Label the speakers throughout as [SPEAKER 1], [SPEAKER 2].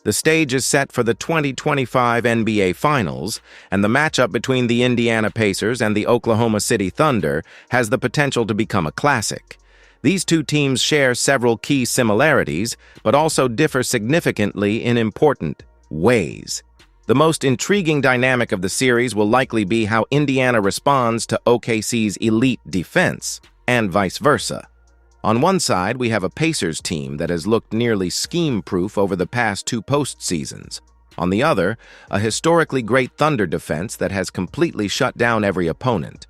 [SPEAKER 1] The stage is set for the 2025 NBA Finals, and the matchup between the Indiana Pacers and the Oklahoma City Thunder has the potential to become a classic. These two teams share several key similarities, but also differ significantly in important ways. The most intriguing dynamic of the series will likely be how Indiana responds to OKC's elite defense, and vice versa. On one side, we have a Pacers team that has looked nearly scheme-proof over the past two postseasons. On the other, a historically great Thunder defense that has completely shut down every opponent.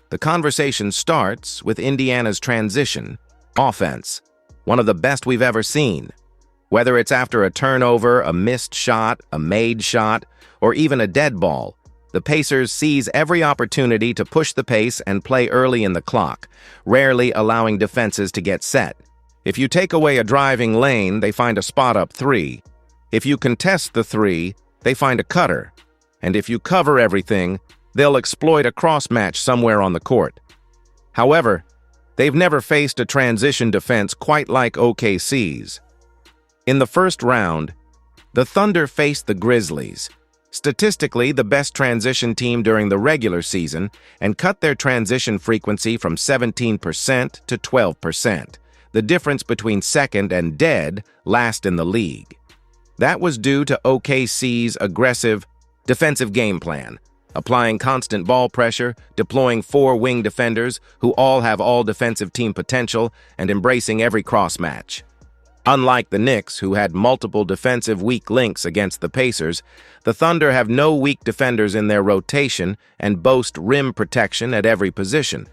[SPEAKER 1] The conversation starts with Indiana's transition offense, one of the best we've ever seen. Whether it's after a turnover, a missed shot, a made shot, or even a dead ball, the Pacers seize every opportunity to push the pace and play early in the clock, rarely allowing defenses to get set. If you take away a driving lane, they find a spot-up three. If you contest the three, they find a cutter. And if you cover everything, they'll exploit a cross-match somewhere on the court. However, they've never faced a transition defense quite like OKC's. In the first round, the Thunder faced the Grizzlies, statistically the best transition team during the regular season, and cut their transition frequency from 17% to 12%, the difference between second and dead last in the league. That was due to OKC's aggressive defensive game plan, applying constant ball pressure, deploying four wing defenders who all have all defensive team potential, and embracing every cross-match. Unlike the Knicks, who had multiple defensive weak links against the Pacers, the Thunder have no weak defenders in their rotation and boast rim protection at every position.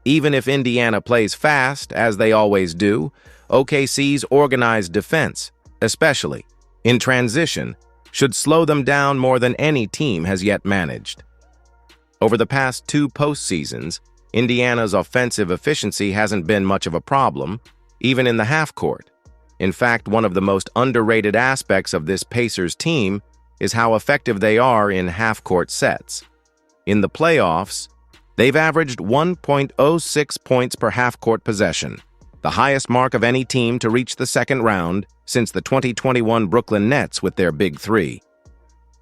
[SPEAKER 1] Even if Indiana plays fast, as they always do, OKC's organized defense, especially in transition, should slow them down more than any team has yet managed. Over the past two postseasons, Indiana's offensive efficiency hasn't been much of a problem, even in the half-court. In fact, one of the most underrated aspects of this Pacers team is how effective they are in half-court sets. In the playoffs, they've averaged 1.06 points per half-court possession, the highest mark of any team to reach the second round since the 2021 Brooklyn Nets with their Big Three.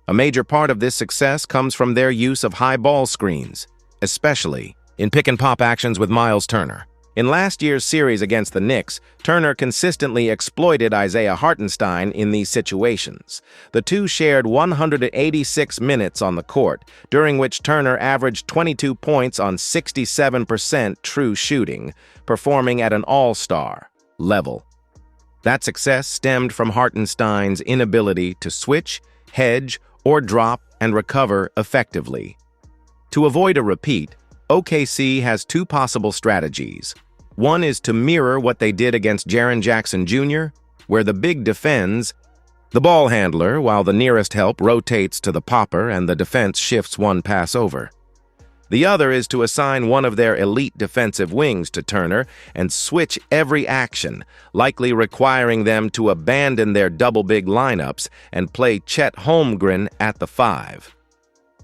[SPEAKER 1] A major part of this success comes from their use of high ball screens, especially in pick-and-pop actions with Miles Turner. In last year's series against the Knicks, Turner consistently exploited Isaiah Hartenstein in these situations. The two shared 186 minutes on the court, during which Turner averaged 22 points on 67% true shooting, performing at an all-star level. That success stemmed from Hartenstein's inability to switch, hedge, or drop and recover effectively. To avoid a repeat, OKC has two possible strategies. One is to mirror what they did against Jaren Jackson Jr., where the big defends the ball handler while the nearest help rotates to the popper and the defense shifts one pass over. The other is to assign one of their elite defensive wings to Turner and switch every action, likely requiring them to abandon their double big lineups and play Chet Holmgren at the 5.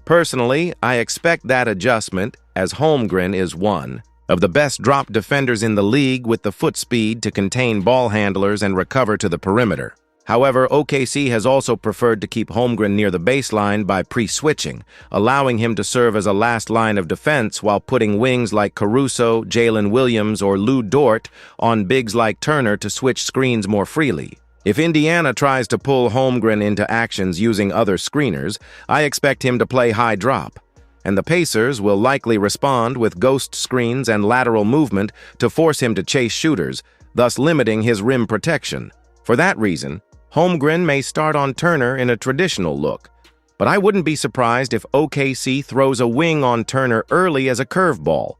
[SPEAKER 1] Personally, I expect that adjustment, as Holmgren is one of the best drop defenders in the league with the foot speed to contain ball handlers and recover to the perimeter. However, OKC has also preferred to keep Holmgren near the baseline by pre-switching, allowing him to serve as a last line of defense while putting wings like Caruso, Jalen Williams, or Lou Dort on bigs like Turner to switch screens more freely. If Indiana tries to pull Holmgren into actions using other screeners, I expect him to play high drop, and the Pacers will likely respond with ghost screens and lateral movement to force him to chase shooters, thus limiting his rim protection. For that reason, Holmgren may start on Turner in a traditional look, but I wouldn't be surprised if OKC throws a wing on Turner early as a curveball,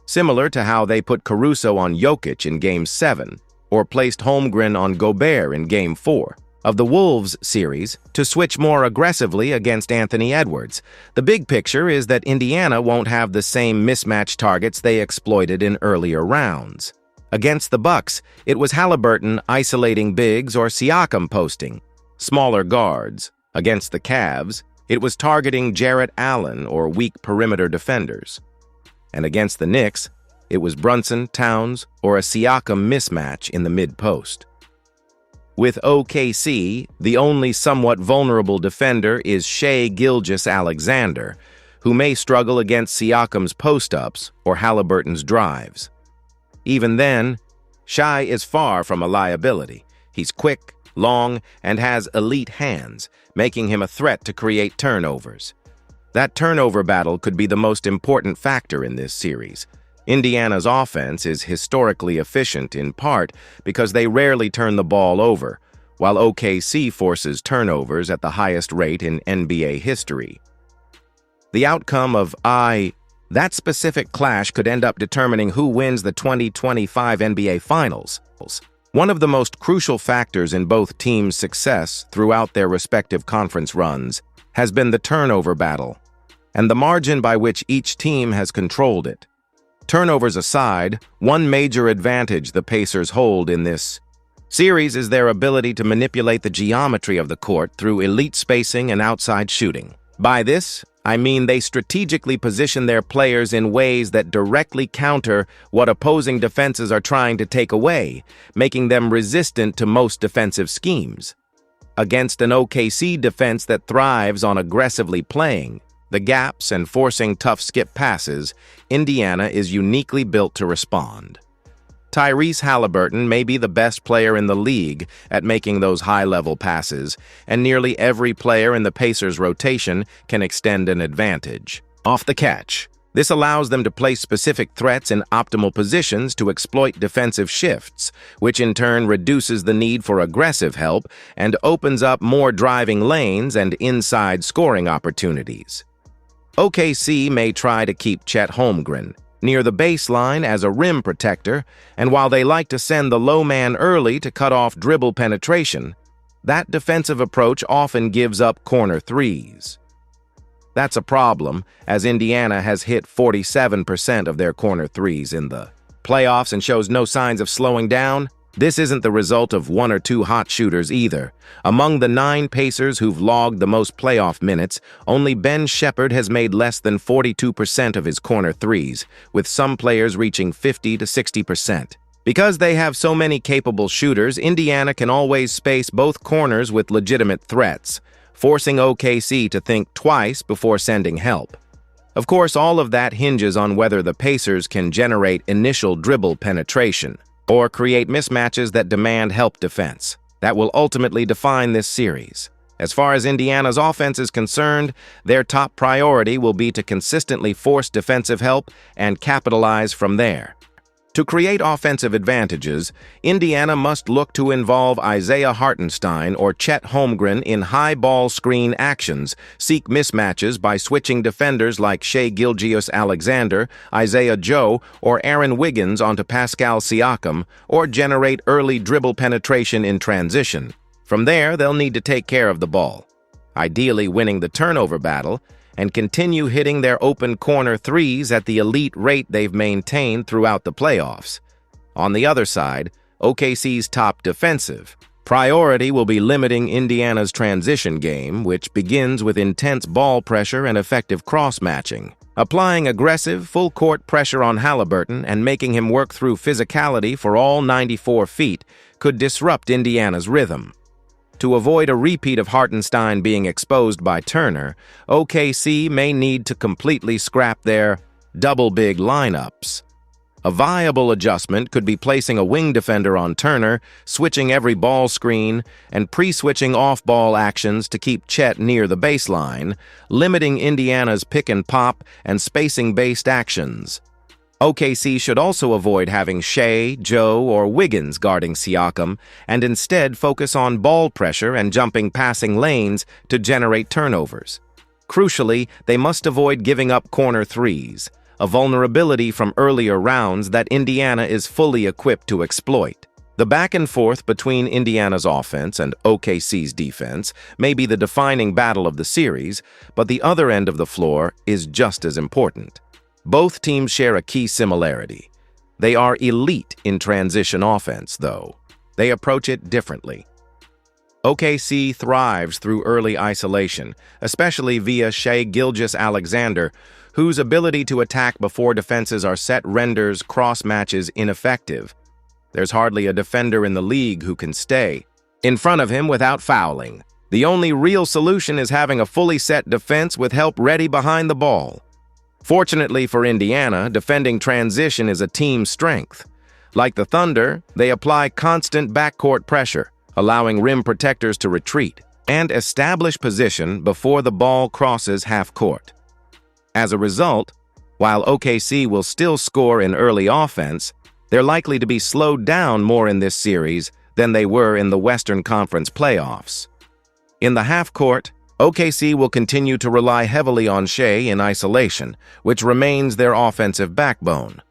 [SPEAKER 1] similar to how they put Caruso on Jokic in Game 7, or placed Holmgren on Gobert in Game 4 of the Wolves series to switch more aggressively against Anthony Edwards. The big picture is that Indiana won't have the same mismatch targets they exploited in earlier rounds. Against the Bucks, it was Halliburton isolating bigs or Siakam posting smaller guards. Against the Cavs, it was targeting Jarrett Allen or weak perimeter defenders. And against the Knicks, it was Brunson, Towns, or a Siakam mismatch in the mid-post. With OKC, the only somewhat vulnerable defender is Shai Gilgeous-Alexander, who may struggle against Siakam's post-ups or Halliburton's drives. Even then, Shai is far from a liability. He's quick, long, and has elite hands, making him a threat to create turnovers. That turnover battle could be the most important factor in this series. Indiana's offense is historically efficient in part because they rarely turn the ball over, while OKC forces turnovers at the highest rate in NBA history. The outcome of that specific clash could end up determining who wins the 2025 NBA Finals. One of the most crucial factors in both teams' success throughout their respective conference runs has been the turnover battle, and the margin by which each team has controlled it. Turnovers aside, one major advantage the Pacers hold in this series is their ability to manipulate the geometry of the court through elite spacing and outside shooting. By this, I mean they strategically position their players in ways that directly counter what opposing defenses are trying to take away, making them resistant to most defensive schemes. Against an OKC defense that thrives on aggressively playing the gaps and forcing tough skip passes, Indiana is uniquely built to respond. Tyrese Halliburton may be the best player in the league at making those high-level passes, and nearly every player in the Pacers' rotation can extend an advantage. Off the catch, this allows them to place specific threats in optimal positions to exploit defensive shifts, which in turn reduces the need for aggressive help and opens up more driving lanes and inside scoring opportunities. OKC may try to keep Chet Holmgren near the baseline as a rim protector, and while they like to send the low man early to cut off dribble penetration, that defensive approach often gives up corner threes. That's a problem, as Indiana has hit 47% of their corner threes in the playoffs and shows no signs of slowing down. This isn't the result of one or two hot shooters either. Among the 9 Pacers who've logged the most playoff minutes, only Ben Shepherd has made less than 42% of his corner threes, with some players reaching 50 to 60%. Because they have so many capable shooters, Indiana can always space both corners with legitimate threats, forcing OKC to think twice before sending help. Of course, all of that hinges on whether the Pacers can generate initial dribble penetration or create mismatches that demand help defense. That will ultimately define this series. As far as Indiana's offense is concerned, their top priority will be to consistently force defensive help and capitalize from there. To create offensive advantages, Indiana must look to involve Isaiah Hartenstein or Chet Holmgren in high ball screen actions, seek mismatches by switching defenders like Shai Gilgeous-Alexander, Isaiah Joe, or Aaron Wiggins onto Pascal Siakam, or generate early dribble penetration in transition. From there, they'll need to take care of the ball, ideally winning the turnover battle, and continue hitting their open corner threes at the elite rate they've maintained throughout the playoffs. On the other side, OKC's top defensive priority will be limiting Indiana's transition game, which begins with intense ball pressure and effective cross-matching. Applying aggressive, full-court pressure on Halliburton and making him work through physicality for all 94 feet could disrupt Indiana's rhythm. To avoid a repeat of Hartenstein being exposed by Turner, OKC may need to completely scrap their double big lineups. A viable adjustment could be placing a wing defender on Turner, switching every ball screen, and pre-switching off-ball actions to keep Chet near the baseline, limiting Indiana's pick-and-pop and spacing-based actions. OKC should also avoid having Shai, Joe, or Wiggins guarding Siakam, and instead focus on ball pressure and jumping passing lanes to generate turnovers. Crucially, they must avoid giving up corner threes, a vulnerability from earlier rounds that Indiana is fully equipped to exploit. The back and forth between Indiana's offense and OKC's defense may be the defining battle of the series, but the other end of the floor is just as important. Both teams share a key similarity. They are elite in transition offense, though. They approach it differently. OKC thrives through early isolation, especially via Shai Gilgeous-Alexander, whose ability to attack before defenses are set renders cross matches ineffective. There's hardly a defender in the league who can stay in front of him without fouling. The only real solution is having a fully set defense with help ready behind the ball. Fortunately for Indiana, defending transition is a team strength. Like the Thunder, they apply constant backcourt pressure, allowing rim protectors to retreat and establish position before the ball crosses half court. As a result, while OKC will still score in early offense, they're likely to be slowed down more in this series than they were in the Western Conference playoffs. In the half court, OKC will continue to rely heavily on Shai in isolation, which remains their offensive backbone.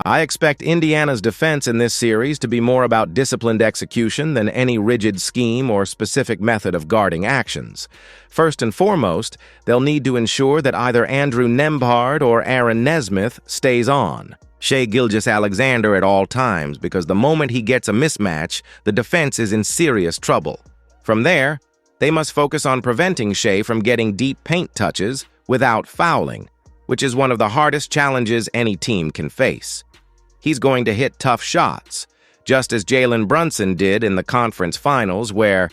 [SPEAKER 1] I expect Indiana's defense in this series to be more about disciplined execution than any rigid scheme or specific method of guarding actions. First and foremost, they'll need to ensure that either Andrew Nembhard or Aaron Nesmith stays on Shai Gilgeous-Alexander at all times, because the moment he gets a mismatch, the defense is in serious trouble. From there, they must focus on preventing Shai from getting deep paint touches without fouling, which is one of the hardest challenges any team can face. He's going to hit tough shots, just as Jalen Brunson did in the conference finals, where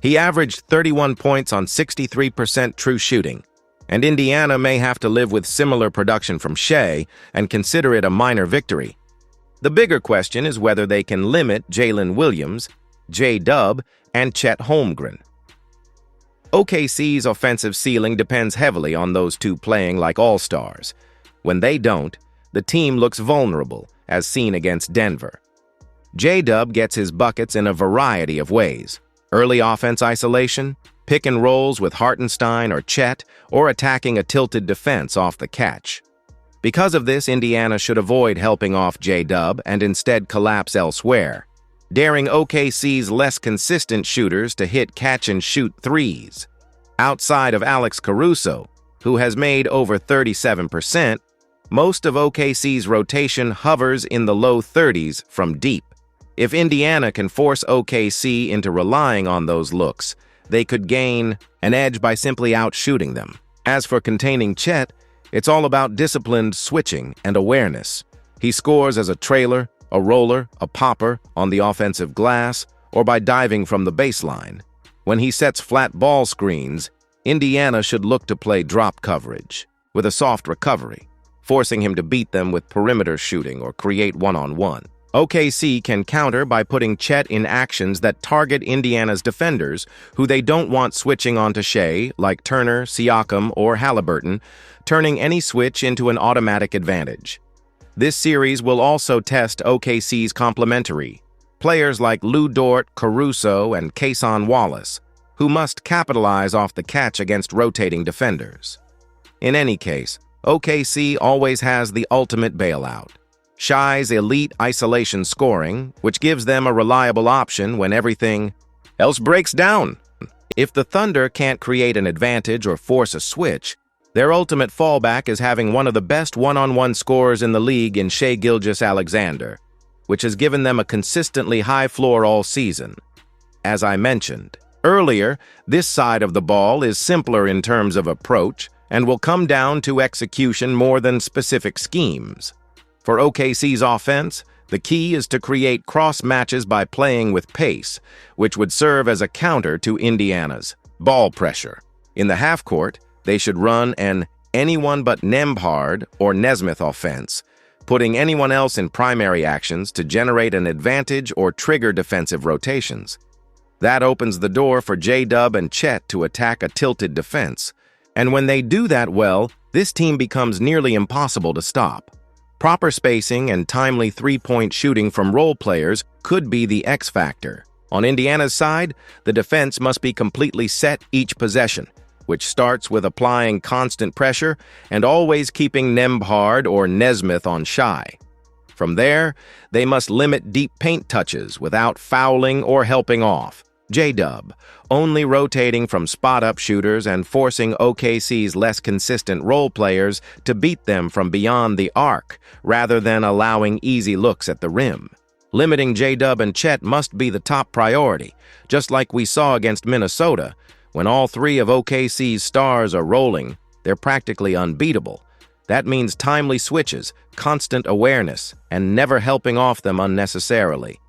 [SPEAKER 1] he averaged 31 points on 63% true shooting, and Indiana may have to live with similar production from Shai and consider it a minor victory. The bigger question is whether they can limit Jalen Williams, J-Dub, and Chet Holmgren. OKC's offensive ceiling depends heavily on those two playing like all-stars. When they don't, the team looks vulnerable, as seen against Denver. J-Dub gets his buckets in a variety of ways: early offense isolation, pick and rolls with Hartenstein or Chet, or attacking a tilted defense off the catch. Because of this, Indiana should avoid helping off J-Dub and instead collapse elsewhere, daring OKC's less consistent shooters to hit catch-and-shoot threes. Outside of Alex Caruso, who has made over 37%, most of OKC's rotation hovers in the low 30s from deep. If Indiana can force OKC into relying on those looks, they could gain an edge by simply outshooting them. As for containing Chet, it's all about disciplined switching and awareness. He scores as a trailer, a roller, a popper on the offensive glass, or by diving from the baseline. When he sets flat ball screens, Indiana should look to play drop coverage with a soft recovery, forcing him to beat them with perimeter shooting or create one-on-one. OKC can counter by putting Chet in actions that target Indiana's defenders, who they don't want switching onto Shai, like Turner, Siakam, or Halliburton, turning any switch into an automatic advantage. This series will also test OKC's complementary, players like Lou Dort, Caruso, and Cason Wallace, who must capitalize off the catch against rotating defenders. In any case, OKC always has the ultimate bailout: Shai's elite isolation scoring, which gives them a reliable option when everything else breaks down. If the Thunder can't create an advantage or force a switch, their ultimate fallback is having one of the best one-on-one scorers in the league in Shai Gilgeous-Alexander, which has given them a consistently high floor all season. As I mentioned earlier, this side of the ball is simpler in terms of approach and will come down to execution more than specific schemes. For OKC's offense, the key is to create cross matches by playing with pace, which would serve as a counter to Indiana's ball pressure. In the half court, they should run an anyone but Nembhard or Nesmith offense, putting anyone else in primary actions to generate an advantage or trigger defensive rotations. That opens the door for J-Dub and Chet to attack a tilted defense, and when they do that well, this team becomes nearly impossible to stop. Proper spacing and timely three-point shooting from role players could be the X factor. On Indiana's side, the defense must be completely set each possession, which starts with applying constant pressure and always keeping Nembhard or Nesmith on Shai. From there, they must limit deep paint touches without fouling or helping off J-Dub, only rotating from spot-up shooters and forcing OKC's less consistent role players to beat them from beyond the arc, rather than allowing easy looks at the rim. Limiting J-Dub and Chet must be the top priority, just like we saw against Minnesota. When all three of OKC's stars are rolling, they're practically unbeatable. That means timely switches, constant awareness, and never helping off them unnecessarily.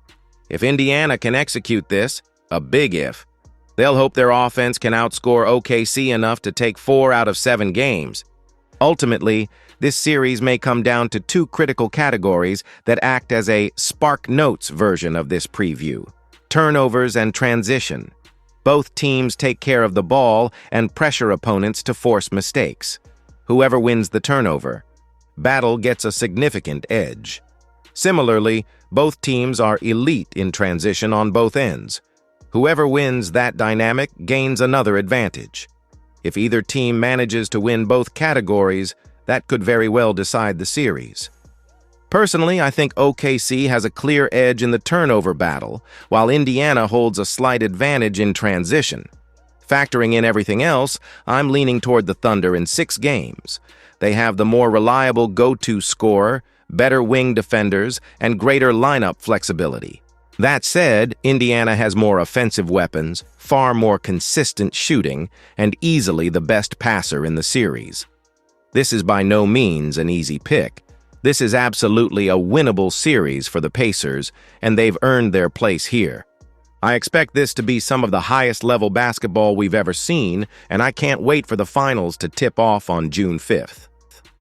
[SPEAKER 1] If Indiana can execute this, a big if. They'll hope their offense can outscore OKC enough to take 4 out of 7 games. Ultimately, this series may come down to 2 critical categories that act as a Spark Notes version of this preview: turnovers and transition. Both teams take care of the ball and pressure opponents to force mistakes. Whoever wins the turnover battle gets a significant edge. Similarly, both teams are elite in transition on both ends. Whoever wins that dynamic gains another advantage. If either team manages to win both categories, that could very well decide the series. Personally, I think OKC has a clear edge in the turnover battle, while Indiana holds a slight advantage in transition. Factoring in everything else, I'm leaning toward the Thunder in 6 games. They have the more reliable go-to scorer, better wing defenders, and greater lineup flexibility. That said, Indiana has more offensive weapons, far more consistent shooting, and easily the best passer in the series. This is by no means an easy pick. This is absolutely a winnable series for the Pacers, and they've earned their place here. I expect this to be some of the highest-level basketball we've ever seen, and I can't wait for the finals to tip off on June 5th.